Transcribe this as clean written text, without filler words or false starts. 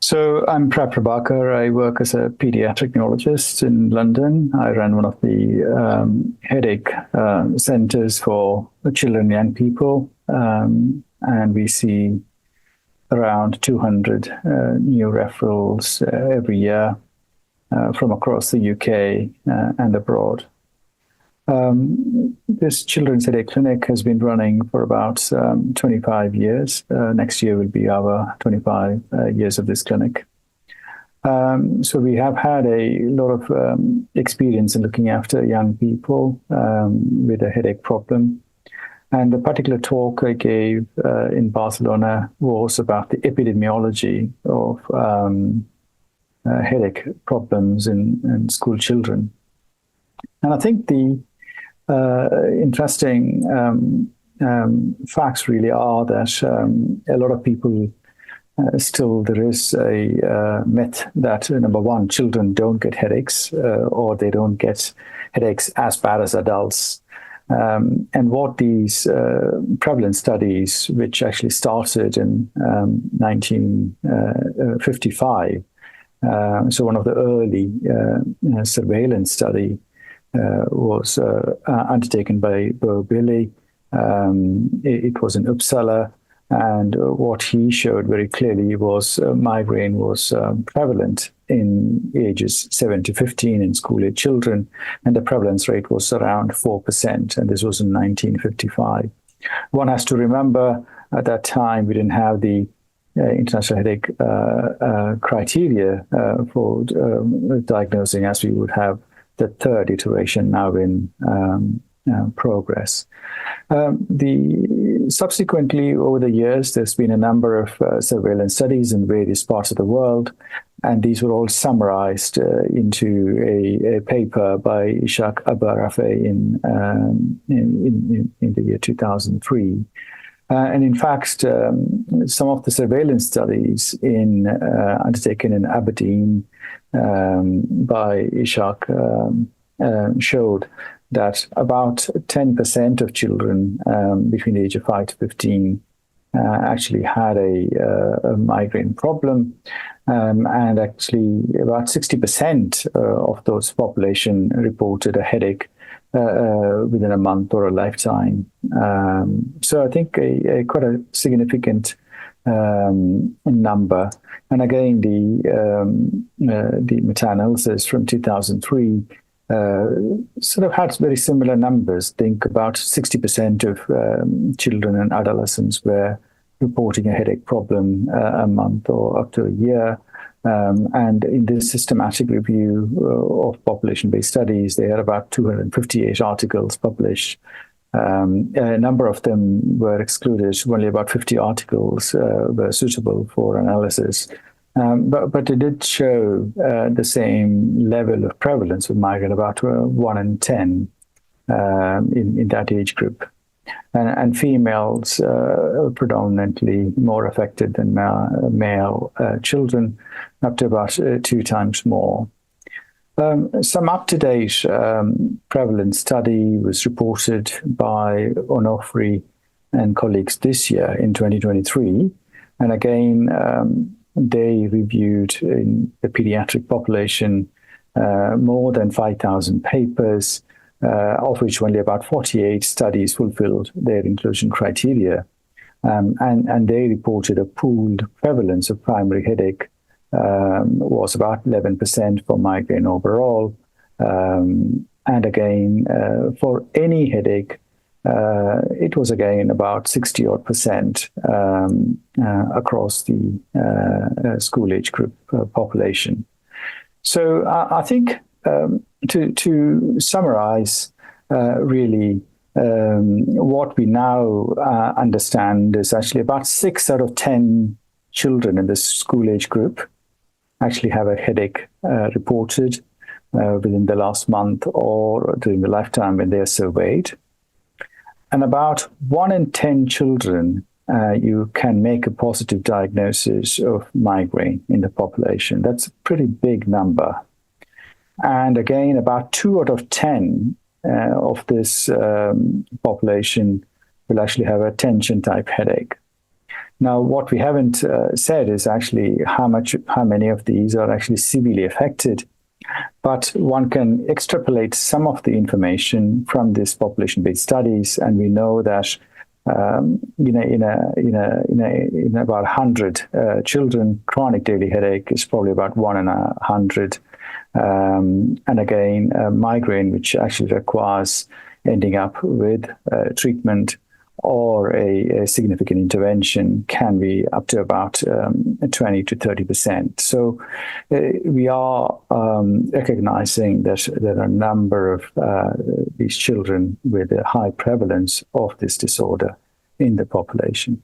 So I'm Prab Prabhakar. I work as a pediatric neurologist in London. I run one of the headache centers for children and young people. And we see around 200 new referrals every year from across the UK and abroad. This children's headache clinic has been running for about 25 years. Next year will be our 25 years of this clinic. So we have had a lot of experience in looking after young people with a headache problem. And the particular talk I gave in Barcelona was about the epidemiology of headache problems in school children. And I think the interesting facts really are that a lot of people still, there is a myth that, number one, children don't get headaches or they don't get headaches as bad as adults. And what these prevalence studies, which actually started in 1955, so one of the early surveillance study, was undertaken by Billy. It was in Uppsala, and what he showed very clearly was migraine was prevalent in ages 7 to 15 in school-age children, and the prevalence rate was around 4%, and this was in 1955. One has to remember at that time we didn't have the international headache criteria for diagnosing as we would have the third iteration now in progress. Subsequently, over the years, there's been a number of surveillance studies in various parts of the world, and these were all summarized into a paper by Ishaq Abarafe in the year 2003. And in fact, some of the surveillance studies undertaken in Aberdeen by Ishaq showed that about 10% of children between the age of 5 to 15 actually had a migraine problem. And actually about 60% of those population reported a headache within a month or a lifetime. So I think quite a significant number. And again, the meta-analysis from 2003 sort of had very similar numbers. Think about 60% of children and adolescents were reporting a headache problem a month or up to a year. And in this systematic review of population-based studies, they had about 258 articles published. A number of them were excluded. Only about 50 articles were suitable for analysis. But it did show the same level of prevalence of migraine, about 1 in 10 in that age group. And females predominantly more affected than male children, up to about 2 times more. Some up-to-date prevalence study was reported by Onofri and colleagues this year in 2023. And again, they reviewed in the pediatric population more than 5,000 papers, of which only about 48 studies fulfilled their inclusion criteria. And they reported a pooled prevalence of primary headache was about 11% for migraine overall. And again, for any headache, it was again about 60-odd% across the school age group population. So I think to summarize, really, what we now understand is actually about 6 out of 10 children in this school age group actually have a headache reported within the last month or during the lifetime when they are surveyed. And about 1 in 10 children, you can make a positive diagnosis of migraine in the population. That's a pretty big number. And again, about 2 out of 10 of this population will actually have a tension type headache. Now, what we haven't said is actually how many of these are actually severely affected. But one can extrapolate some of the information from these population-based studies, and we know that in about 100 children, chronic daily headache is probably about 1 in 100. And again, migraine, which actually requires ending up with treatment or a significant intervention, can be up to about 20 to 30%. So we are recognizing that there are a number of these children with a high prevalence of this disorder in the population.